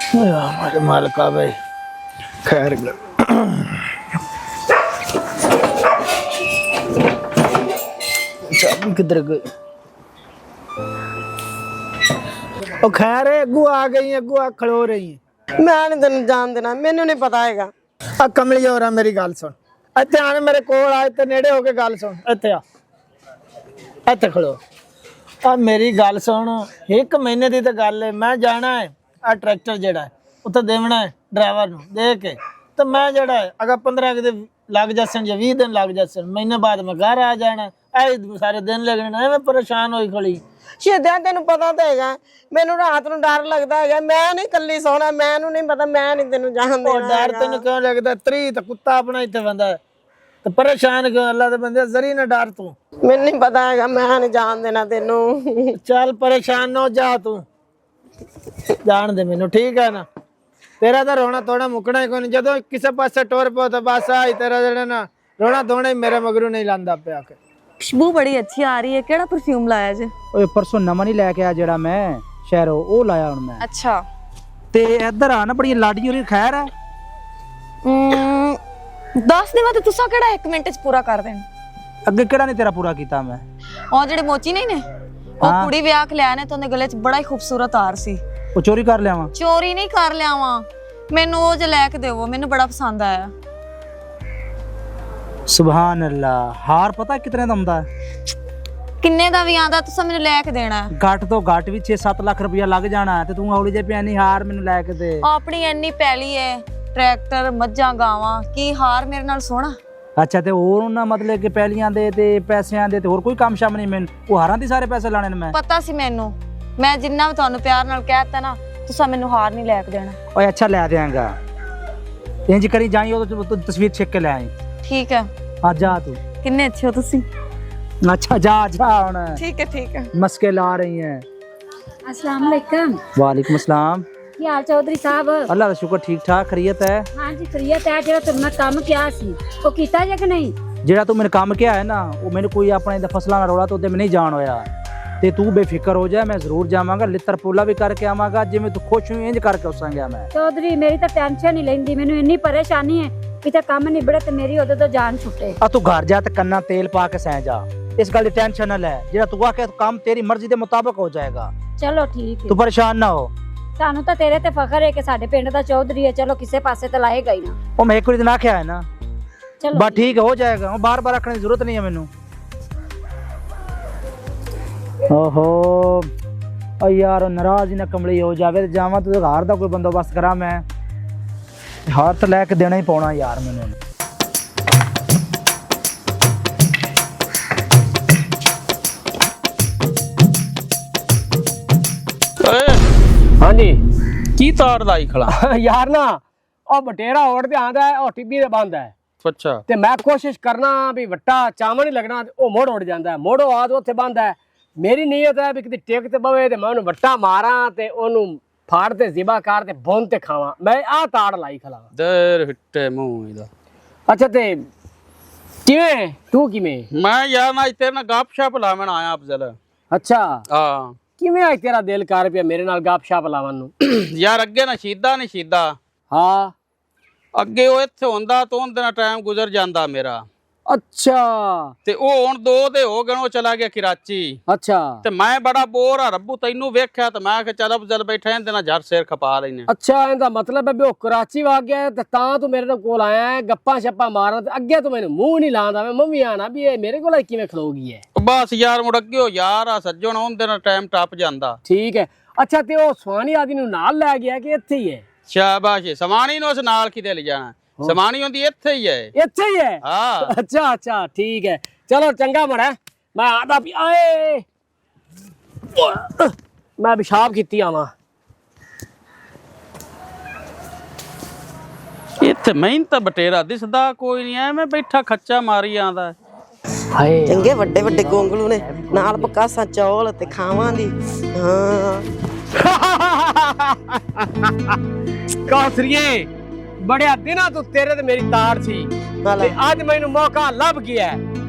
हमारे मालिका भाई खैर चाबी किधर गई? ओ खैर है, अगू आ गई, अगू आ खड़ो रही है। मैं नहीं तेन जान देना, मैनू नहीं पता हैगा। आ कमली हो रहा, मेरी गल सुन, इत्थे आने मेरे कोल आ, इत्थे नेड़े होके गल सुन, इत्थे आ, इत्थे खड़ो। आ मेरी गल सुन, एक महीने की तो गल है, मैं जाना है आ ट्रैक्टर जेड़ा है उत्थे देवना है ड्राइवर नूं दे के, तो मैं जेड़ा है अगर 15 दिन लग जासन या 20 दिन लग जासन, महीने बाद मैं घर आ जाना, ऐ सारे दिन लगने, मैं परेशान होई खड़ी। शहीदा तेन पता तो हैगा, मैनू रात नूं डर लगदा हैगा, मैं नहीं कल्ली सोना, मैनू नहीं पता, मैं नहीं तेनू जान ओ देना। डर तेन क्यों लगदा? त्री तो कुत्ता अपना इत्थे बंदा है, तो परेशान क्यों? अल्लाह दे बंदे जरी ना डर तू। मैनू नहीं पता हैगा, मैं नहीं जान देना तेनू। चल परेशान ना हो जा, तू जान दे मैनू, ठीक है ना? तेरा तो रोना थोड़ा मुकना ही कोई नहीं, जदों किसी पासे टोर पो तो बस आई तेरा जेड़ा ना रोना धोना ही मेरे मगरू नहीं लांदा पे आके। खुशबू बड़ी अच्छी आ रही है, केड़ा परफ्यूम लाया जे? ओए परसों नवा नहीं लैके आया जेड़ा मैं शहरों, ओ लाया हुण मैं। अच्छा ते इधर आ ना, बड़ी लाडी होरी खैर है? 10 दिन तो तुसा केड़ा 1 मिनट च पूरा कर देन? अगे केड़ा नहीं तेरा पूरा कीता मैं? और जेड़े मोची नहीं ने, ओ कुड़ी विआह के लिया ने, तो उनदे गले च बड़ा ही खूबसूरत हार सी। ओ चोरी कर लिया वा? चोरी नहीं कर लियावा, मैनू ओ जे लैके देवो, मैनू बड़ा पसंद आया। सुभान अल्लाह, हार पता कितने दा हुंदा है? किन्ने दा भी आंदा, तुसा मैनू लैके देना है। घट तो घट भी 6-7 लाख रुपया लग जाना है, ते तू हौली जे पियानी हार मैनू लैके दे। अपनी इन्नी पैली है, ट्रैक्टर मज्जां गावां, की हार मेरे नाल सोना? अच्छा ते होर ना मतलब कि पैलियां दे ते पैसिਆਂ दे ते होर कोई काम शाम नहीं? मैनू ओ हारां दी सारे पैसे लाने ने मैं? पता सी मैनू, मैं जिन्ना भी तुहानू प्यार नाल कहता ना, तुसा मैनू हार नहीं लैके देना। ओए अच्छा लै देंगा, इंज करी जाई ओ तो तस्वीर छेक के ले आई। ठीक है, आ जा तू। किन्ने अच्छे हो तुसी। अच्छा जा जा हुण, ठीक है ठीक है। मस्के ला रही हैं। अस्सलाम वालेकुम। वालेकुम अस्सलाम। की हाल चौधरी साहब? अल्लाह का शुक्र, ठीक ठाक खरीयत है। हाँ जी खरीयत है। जेड़ा तुमने काम किया सी वो कीता जे कि नहीं? जेड़ा तू मैंने काम किया है ना, वो मैंने कोई अपने फसलों का रौला तो मैं नहीं जान होया, ते तू बेफिक्र हो जा, मैं जरूर जावांगा, लित्र पोला भी करके आवांगा, जिवें तू खुश हुई इंज करके उसांगा मैं। चौधरी मेरी तो टेंशन ही लेंदी, मैनू इन्नी परेशानी है कि काम निबड़े ते मेरी ओदे तो जान छुटे। आ तू घर जा ते कन्ना तेल पा के सह जा, इस गल दी टेंशन ना ले, जेड़ा तू आके काम तेरी मर्जी दे मुताबिक हो जाएगा। चलो ठीक तू है, परेशान ना हो। सानू तो तेरे ते फखर है कि साडे पिंड दा चौधरी है, चलो किसे पासे तो लाएगा ही ना। ओ मैं एक बार ना आख्या है ना, चलो बस ठीक है, हो जाएगा, बार बार रखने की जरूरत नहीं है मैनू। ओहो ओ यार नाराज ही ना कमली हो जावे, जावा तो हार दा कोई बंदोबस्त करा, मैं हार तो लैके देना ही पौना यार मैनू। हाँ जी की तार लाई खड़ा यार ना ਉਹ ਬਟੇਰਾ ਔੜ ਤੇ ਆਂਦਾ ਹੈ, ਉਹ ਟਿੱਬੀ ਦੇ ਬੰਦ ਹੈ। ਅੱਛਾ ਤੇ ਮੈਂ ਕੋਸ਼ਿਸ਼ ਕਰਨਾ ਵੀ ਵੱਟਾ ਚਾਵਣ ਹੀ ਲੱਗਣਾ, ਉਹ ਮੋੜ ਉੱਡ ਜਾਂਦਾ ਹੈ, ਮੋੜੋ ਆਦ ਉੱਥੇ ਬੰਦ ਹੈ। ਮੇਰੀ ਨੀਅਤ ਹੈ ਵੀ ਕਿਤੇ ਟਿਕ ਤੇ ਬਵੇ ਤੇ ਮੈਂ ਉਹਨੂੰ ਵੱਟਾ ਮਾਰਾਂ ਤੇ ਉਹਨੂੰ ਫਾੜ ਤੇ ਜ਼ਿਬਾ ਕਰ ਤੇ ਭੁੰਨ ਤੇ ਖਾਵਾਂ। ਮੈਂ ਆਹ ਤਾੜ ਲਾਈ ਖਲਾ। ਦਰ ਹਿੱਟੇ ਮੂੰਹ ਇਹਦਾ। ਅੱਛਾ ਤੇ ਕਿਵੇਂ ਤੂੰ ਕਿਵੇਂ? ਮੈਂ ਯਾਰ ਨਾ ਤੇਰੇ ਨਾਲ ਗੱਪ-ਸ਼ਪ ਲਾਵਣ ਆਇਆ ਅਫਜ਼ਲ। ਅੱਛਾ ਹਾਂ ਕਿਵੇਂ ਅੱਜ ਤੇਰਾ ਦਿਲ ਕਰ ਪਿਆ ਮੇਰੇ ਨਾਲ ਗੱਪ-ਸ਼ਪ ਲਾਵਣ ਨੂੰ? ਯਾਰ ਅੱਗੇ ਨਾ ਸ਼ੀਦਾ ਨਹੀਂ ਸ਼ੀਦਾ, ਹਾਂ ਅੱਗੇ ਉਹ ਇੱਥੇ ਹੁੰਦਾ ਤੋਂ ਉਹਦੇ ਨਾਲ ਟਾਈਮ ਗੁਜ਼ਰ ਜਾਂਦਾ ਮੇਰਾ। ਅੱਛਾ ਤੇ ਉਹ ਹੁਣ 2 ਦੇ ਹੋ ਗਏ, ਉਹ ਚਲਾ ਗਿਆ ਕਰਾਚੀ। ਅੱਛਾ ਤੇ ਮੈਂ ਬੜਾ ਬੋਰ ਆ ਰੱਬੂ, ਤੈਨੂੰ ਵੇਖਿਆ ਤੇ ਮੈਂ ਕਿਹਾ ਚੱਲ ਅਫਜ਼ਲ ਬੈਠਾ ਇਹਦੇ ਨਾਲ ਜਰ ਸਿਰ ਖਪਾ ਲੈਨੇ। ਅੱਛਾ ਇਹਦਾ ਮਤਲਬ ਹੈ ਵੀ ਉਹ ਕਰਾਚੀ ਵਾ ਗਿਆ ਤੇ ਤਾਂ ਤੂੰ ਮੇਰੇ ਕੋਲ ਆਇਆ ਹੈ ਗੱਪਾਂ ਛੱਪਾਂ ਮਾਰਨ, ਤੇ ਅੱਗੇ ਤੂੰ ਮੈਨੂੰ ਮੂੰਹ ਨਹੀਂ ਲਾਉਂਦਾ। ਮੈਂ ਮੰਮੀ ਆਣਾ ਵੀ ਇਹ ਮੇਰੇ ਕੋਲ ਕਿਵੇਂ ਖਲੋਗੀ ਹੈ। ਬਸ ਯਾਰ ਮੁੜ ਅੱਗੇ ਉਹ ਯਾਰ ਆ ਸੱਜਣ, ਉਹਦੇ ਨਾਲ ਟਾਈਮ ਟੱਪ ਜਾਂਦਾ। ਠੀਕ ਹੈ। ਅੱਛਾ ਤੇ ਉਹ ਸੁਹਾਣੀ ਆਦਿ ਨੂੰ ਨਾਲ ਲੈ ਗਿਆ ਕਿ ਇੱਥੇ ਹੀ ਹੈ? ਸ਼ਾਬਾਸ਼, ਸਮਾਣੀ ਨੂੰ ਉਸ ਨਾਲ ਕਿਤੇ ਲੈ ਜਾਣਾ, ਸਮਾਣੀ ਹੁੰਦੀ ਇੱਥੇ ਹੀ ਹੈ। ਇੱਥੇ ਹੀ ਹੈ? ਹਾਂ ਅੱਛਾ ਅੱਛਾ ਠੀਕ ਹੈ, ਚਲੋ ਚੰਗਾ ਮੜਾ, ਮੈਂ ਆਦਾ ਵੀ ਆਏ ਮੈਂ ਪਿਸ਼ਾਬ ਕੀਤੀ ਆਵਾਂ। ਇੱਥੇ ਮੈਨੂੰ ਤਾਂ ਬਟੇਰਾ ਦਿਸਦਾ ਕੋਈ ਨਹੀਂ, ਐਵੇਂ ਬੈਠਾ ਖੱਚਾ ਮਾਰੀ ਆਂਦਾ। ਹਾਏ ਚੰਗੇ ਵੱਡੇ ਵੱਡੇ ਗੋਂਗਲੂ ਨੇ, ਨਾਲ ਪਕਾਸਾ ਚੌਲ ਤੇ ਖਾਵਾਂਗੀ। ਹਾਂ ਕੌਸਰੀਏ ਬੜਿਆ ਦਿਨਾਂ ਤੋਂ ਤੇਰੇ ਤੇ ਮੇਰੀ ਤਾੜ ਸੀ, ਤੇ ਅੱਜ ਮੈਨੂੰ ਮੌਕਾ ਲੱਭ ਗਿਆ।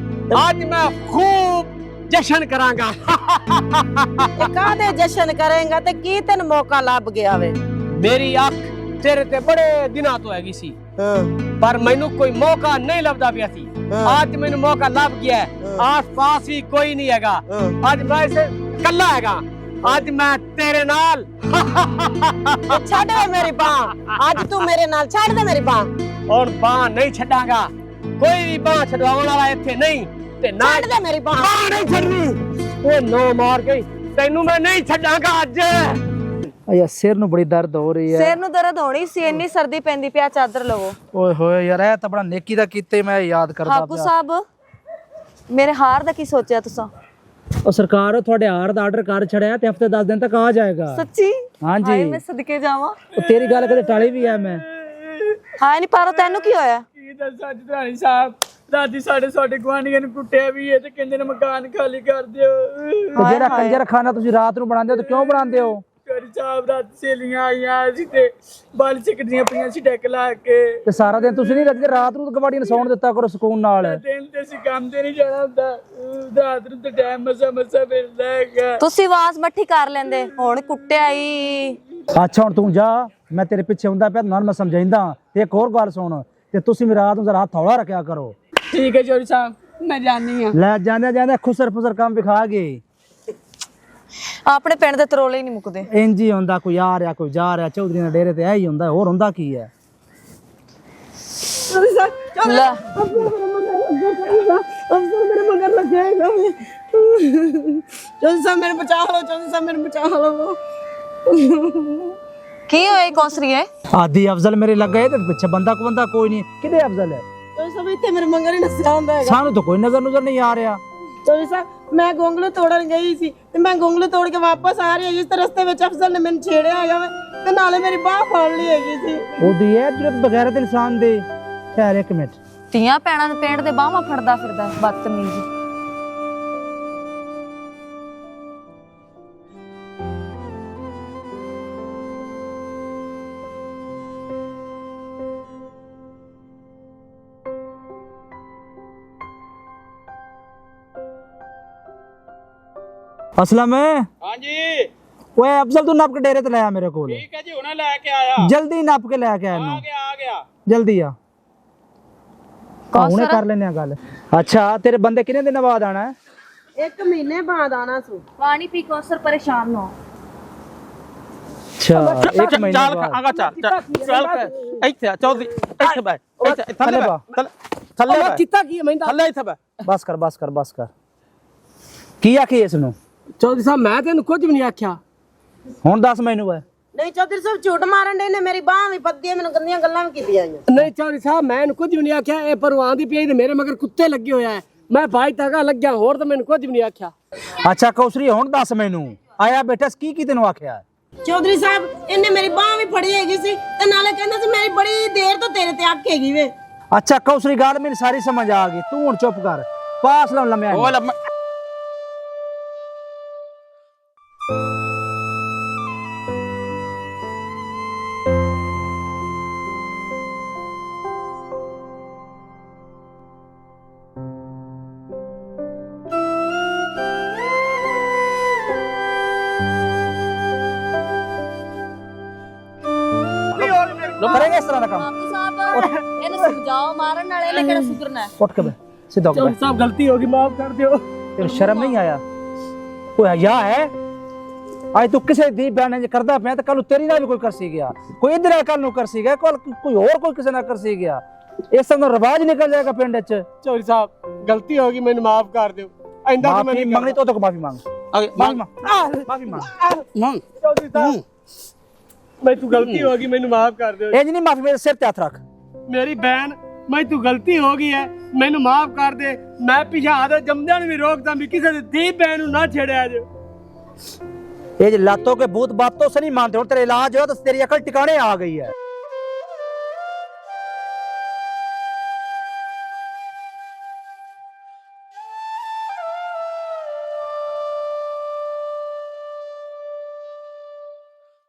ਅੱਜ ਮੈਂ ਖੂਬ ਜਸ਼ਨ ਕਰਾਂਗਾ। ਕਾਹਦੇ ਜਸ਼ਨ ਕਰੇਗਾ ਤੇ ਕੀ ਤੈਨੂੰ ਮੌਕਾ ਲੱਭ ਗਿਆ ਵੇ? ਮੇਰੀ ਅੱਖ ਤੇਰੇ ਤੇ ਬੜੇ ਦਿਨਾਂ ਤੋਂ ਹੈਗੀ ਸੀ ਪਰ ਮੈਨੂੰ ਕੋਈ ਮੌਕਾ ਨਹੀਂ ਲੱਭਦਾ ਪਿਆ ਸੀ। ਅੱਜ ਮੈਨੂੰ ਮੌਕਾ ਲੱਭ ਗਿਆ ਹੈ। ਆਸ-ਪਾਸ ਵੀ ਕੋਈ ਨਹੀਂ ਹੈਗਾ। ਅੱਜ ਮੈਂ ਇਸੇ ਕੱਲਾ ਹੈਗਾ। ਅੱਜ ਮੈਂ ਤੇਰੇ ਨਾਲ ਛੱਡ ਦੇ ਮੇਰੀ ਬਾਹ। ਅੱਜ ਤੂੰ ਮੇਰੇ ਨਾਲ ਛੱਡ ਦੇ ਮੇਰੀ ਬਾਹ। ਹੁਣ ਬਾਹ ਨਹੀਂ ਛੱਡਾਂਗਾ। ਕੋਈ ਵੀ ਬਾਹ ਛਡਵਾਉਣ ਵਾਲਾ ਇੱਥੇ ਨਹੀਂ ਤੇ ਨਾ ਛੱਡ ਦੇ ਮੇਰੀ ਬਾਹ। ਬਾਹ ਨਹੀਂ ਛੱਡਣੀ। ਉਹ ਨੋ ਮਾਰ ਗਈ ਤੈਨੂੰ ਮੈਂ ਨਹੀਂ ਛੱਡਾਂਗਾ ਅੱਜ। ਯਾਰ ਸਿਰ ਨੂੰ ਬੜੀ ਦਰਦ ਹੋ ਰਹੀ ਹੈ। ਸਿਰ ਨੂੰ ਦਰਦ ਹੋਣੀ ਸੀ, ਇੰਨੀ ਸਰਦੀ ਪੈਂਦੀ ਪਿਆ, ਚਾਦਰ ਲਵੋ। ਓਏ ਹੋਏ ਯਾਰ ਇਹ ਤਾਂ ਬੜਾ ਨੇਕੀ ਦਾ ਕੀਤੇ ਮੈਂ ਯਾਦ ਕਰਦਾ ਹਾਕੂ ਸਾਹਿਬ ਮੇਰੇ ਹਾਰ ਦਾ ਕੀ ਸੋਚਿਆ ਤੁਸੀਂ? ਉਹ ਸਰਕਾਰ ਤੁਹਾਡੇ ਹਾਰ ਦਾ ਆਰਡਰ ਕਰ ਛੜਿਆ ਤੇ ਹਫਤੇ 10 ਦਿਨ ਤੱਕ ਆ ਜਾਏਗਾ। ਸੱਚੀ? ਹਾਂਜੀ। ਹਾਏ ਮੈਂ ਸਦਕੇ ਜਾਵਾਂ। ਉਹ ਤੇਰੀ ਗੱਲ ਕਦੇ ਟਾਲੀ ਵੀ ਹੈ ਮੈਂ। ਹਾਏ ਨਹੀਂ ਪਾਰੋ, ਤੈਨੂੰ ਕੀ ਹੋਇਆ? ਕੀ ਦੱਸਾਂ ਜਧਾਣੀ ਸਾਹਿਬ, ਰਾਤੀ ਸਾਡੇ ਗੁਆਂਢੀਆਂ ਨੂੰ ਕੁੱਟਿਆ ਵੀ ਹੈ ਤੇ ਕਹਿੰਦੇ ਨੇ ਮਕਾਨ ਖਾਲੀ ਕਰ ਦਿਓ। ਉਹ ਜਿਹੜਾ ਕੰਜਰ ਖਾਨਾ ਤੁਸੀਂ ਰਾਤ ਨੂੰ ਬਣਾਉਂਦੇ ਹੋ ਤੇ ਕਿਉਂ ਬਣਾਉਂਦੇ ਹੋ? ਗਾੜੀ ਸਾਹਿਬ ਰਾਤ ਸਹੇਲੀਆਂ ਆਈਆਂ ਸੀ ਤੇ ਬਾਲ ਸਿੱਕਦੀਆਂ ਪਈਆਂ ਸੀ ਡੈਕ ਲਾ ਕੇ। ਤੇ ਸਾਰਾ ਦਿਨ ਤੁਸੀਂ ਨਹੀਂ ਰੱਜਦੇ, ਰਾਤ ਨੂੰ ਗਵਾੜੀਆਂ ਨੂੰ ਸੌਣ ਦਿੱਤਾ ਕਰੋ ਸਕੂਨ ਨਾਲ। ਦਿਨ ਤੇ ਅਸੀਂ ਕੰਮ ਤੇ ਨਹੀਂ ਜਾਣਾ ਹੁੰਦਾ, ਰਾਤ ਨੂੰ ਤੇ ਟਾਈਮ ਮਸਾ ਮਿਲਦਾ ਹੈਗਾ। ਤੁਸੀਂ ਆਵਾਜ਼ ਮੱਠੀ ਕਰ ਲੈਂਦੇ, ਹੁਣ ਕੁੱਟਿਆ ਈ। ਅੱਛਾ ਹੁਣ ਤੂੰ ਜਾ, ਮੈਂ ਤੇਰੇ ਪਿੱਛੇ ਹੁੰਦਾ ਪਿਆ ਨਾਲ ਮੈਂ ਸਮਝਾਈਂਦਾ। ਤੇ ਇੱਕ ਹੋਰ ਗੱਲ ਸੁਣ, ਤੇ ਤੁਸੀਂ ਵੀ ਰਾਤ ਨੂੰ ਜ਼ਰਾ ਹੱਥ ਹੌਲਾ ਰੱਖਿਆ ਕਰੋ। ਠੀਕ ਹੈ ਚੋਰੀ ਸਾਹਿਬ, ਮੈਂ ਜਾਣੀ ਆ। ਲੈ ਜਾਂਦੇ ਖੁਸਰ ਫੁਸਰ ਕੰਮ ਵਿਖਾ ਗਏ। ਆਪਣੇ ਪਿੰਡ ਦੇ ਤਰੋਲੇ ਹੀ ਨਹੀਂ ਮੁੱਕਦੇ। ਇੰਜ ਹੀ ਹੁੰਦਾ, ਕੋਈ ਆ ਰਿਹਾ ਕੋਈ ਜਾ ਰਿਹਾ। ਚੌਧਰੀਆਂ ਦੇ ਡੇਰੇ ਤੇ ਇਹ ਹੀ ਹੁੰਦਾ, ਹੋਰ ਹੁੰਦਾ ਕੀ ਹੈ? ਲੈ ਮੇਰੇ ਮਗਰ ਲੱਗੇਗਾ। ਚੌਧਰੀ ਸਾਹਿਬ ਮੇਰੇ ਬਚਾ ਲਓ। ਚੌਧਰੀ ਸਾਹਿਬ ਮੇਰੇ ਬਚਾ ਲਓ। ਕੀ ਹੋਇਆ ਕੌਸਰੀ ਹੈ? ਆਦੀ ਅਫਜ਼ਲ ਮੇਰੇ ਲੱਗ ਗਏ ਤੇ ਪਿੱਛੇ ਬੰਦਾ ਕੋਈ ਨਹੀਂ। ਕਿਹਦੇ ਅਫਜ਼ਲ ਹੈ? ਚੌਧਰੀ ਸਾਹਿਬ ਇੱਥੇ ਮੇਰੇ ਮਗਰ ਹੀ ਨਸਿਆ ਹੁੰਦਾ ਹੈਗਾ। ਸਾਨੂੰ ਤਾਂ ਕੋਈ ਨਜ਼ਰ ਨਹੀਂ ਆ ਰਿਹਾ। ਚੌਧਰੀ ਸਾਹਿਬ ਮੈਂ ਗੋਂਗਲੂ ਤੋੜਨ ਗਈ ਸੀ ਤੇ ਮੈਂ ਗੋਂਗਲੂ ਤੋੜ ਕੇ ਵਾਪਸ ਆ ਰਹੀ ਹਾਂ। ਜਿਸ ਰਸਤੇ ਵਿੱਚ ਅਫਜ਼ਲ ਨੇ ਮੈਨੂੰ ਛੇੜਿਆ ਹੈਗਾ ਵੇ ਤੇ ਨਾਲੇ ਮੇਰੀ ਬਾਹ ਫੜ ਲਈ ਹੈਗੀ ਸੀ। ਉਹਦੀ ਹੈ ਜੁਰਤ ਬਗੈਰਤ ਇਨਸਾਨ ਦੇ। ਖੈਰ ਇੱਕ ਮਿੰਟ। ਧੀਆਂ ਭੈਣਾਂ ਦੇ ਪਿੰਡ ਦੇ ਬਾਹਾਂ ਫੜਦਾ ਫਿਰਦਾ ਹੈ, ਬਦਤਮੀਜ਼। असलम हाँ जी ओए अफजल तू नप के डेरे ते ले आ मेरे को। ठीक है जी हुणे लेके आया। जल्दी नप के लेके आ आ गया जल्दी आ। हुणे कर लेने गल। अच्छा तेरे बंदे कितने दिन बाद आना है? 1 महीने बाद आना सू। पानी पी कौसर परेशान हो। अच्छा 1 महीने चल बाद। आगा चल ਇੱਥੇ ਚੌਧਰੀ ਇੱਥੇ ਬੈ ਇੱਥੇ ਥੱਲੇ ਬੈ ਥੱਲੇ ਬੈ ਕੀਤਾ ਕੀ ਮੈਂ ਥੱਲੇ ਇੱਥੇ ਬੈ। बस कर की आखी इस नु? ਚੌਧਰੀ ਸਾਹਿਬ ਮੈਂ ਤੈਨੂੰ ਕੁਝ ਵੀ ਨਹੀਂ ਆਖਿਆ। ਹੁਣ ਦੱਸ ਮੈਨੂੰ ਓਏ। ਨਹੀਂ ਚੌਧਰੀ ਸਾਹਿਬ ਝੂਠ ਮਾਰਨ ਦੇ ਨੇ। ਮੇਰੀ ਬਾਹ ਵੀ ਪੱਦੀ ਹੈ, ਮੈਨੂੰ ਗੰਦੀਆਂ ਗੱਲਾਂ ਵੀ ਕੀਤੀਆਂ ਆਈਆਂ। ਨਹੀਂ ਚੌਧਰੀ ਸਾਹਿਬ ਮੈਂ ਇਹਨੂੰ ਕੁਝ ਵੀ ਨਹੀਂ ਆਖਿਆ। ਇਹ ਪਰਵਾਹ ਦੀ ਪਈ ਤੇ ਮੇਰੇ ਮਗਰ ਕੁੱਤੇ ਲੱਗੇ ਹੋਇਆ ਹੈ। ਮੈਂ ਬਾਈ ਤੱਕਾ ਲੱਗਿਆ, ਹੋਰ ਤਾਂ ਮੈਨੂੰ ਕੁਝ ਵੀ ਨਹੀਂ ਆਖਿਆ। ਅੱਛਾ ਕੌਸਰੀ ਹੁਣ ਦੱਸ ਮੈਨੂੰ, ਆਇਆ ਬੇਟਾ ਕੀ ਤੈਨੂੰ ਆਖਿਆ? ਚੌਧਰੀ ਸਾਹਿਬ ਇਹਨੇ ਮੇਰੀ ਬਾਹ ਵੀ ਫੜੀ ਹੈਗੀ ਸੀ ਤੇ ਨਾਲੇ ਕਹਿੰਦਾ ਸੀ ਮੇਰੀ ਬੜੀ ਦੇਰ ਤੋਂ ਤੇਰੇ ਤੇ ਅੱਖ ਹੈਗੀ ਵੇ। ਅੱਛਾ ਕੌਸਰੀ ਗੱਲ ਮੈਨੂੰ ਸਾਰੀ ਸਮਝ ਆ ਗਈ। ਤੂੰ ਹੁਣ ਚੁੱਪ ਕਰ, ਪਾਸ ਲੰਮਿਆ ਉਹ ਲੰਮਾ करेंगे इस तरह का काम? ਹਾਕੂ ਸਾਹਿਬ ਇਹਨੂੰ ਸਮਝਾਓ, ਮਾਰਨ ਵਾਲੇ ਇਹਨੇ ਕਿਹੜਾ ਸੁਧਰਨਾ ਹੈ। उठ के बैठ सीधा हो के ਚੌਧਰੀ ਸਾਹਿਬ ਗਲਤੀ ਹੋ ਗਈ, ਮਾਫ ਕਰ ਦਿਓ। तेरे शर्म नहीं आया? कोई हया है? आज तू किसी दी बहन ने करदा पे तो कल तेरी ना भी कोई कर सी गया, कोई इधर है कल नु कर सी गया, कल कोई और कोई किसी ना कर सी गया। इस तरह रिवाज निकल जाएगा पिंड च। ਚੌਧਰੀ ਸਾਹਿਬ ਗਲਤੀ ਹੋ ਗਈ, ਮੈਨੂੰ ਮਾਫ ਕਰ ਦਿਓ। ਆਇੰਦਾ ਤੋਂ ਮੈਂ माफी नहीं मांगनी तो माफी मांग, ਆਗੇ माफी ਮੰਗ मांग, माफी मांग। ਮੰਗ ਚੌਧਰੀ ਸਾਹਿਬ ਮੈਂ ਤੂੰ ਗਲਤੀ ਹੋ ਗਈ, ਮੈਨੂੰ ਮਾਫ ਕਰ ਦਿਓ। इंज नहीं माफी, मेरे सिर ते हाथ रख। ਮੇਰੀ ਭੈਣ ਮੈਂ ਤੂੰ ਗਲਤੀ ਹੋ ਗਈ ਹੈ, ਮੈਨੂੰ ਮਾਫ ਕਰ ਦੇ। ਮੈਂ ਪਿਛਾ ਦੇ ਜੰਮਦਿਆਂ ਨੂੰ ਵੀ ਰੋਕਦਾ ਵੀ ਕਿਸੇ ਦੀ ਧੀ ਭੈਣ ਨੂੰ ਨਾ ਛੇੜਿਆ ਜੇ। ये लातों के भूत बातों से नहीं मानते, और तेरे इलाज हो तो तेरी अकल टिकाने आ गई है।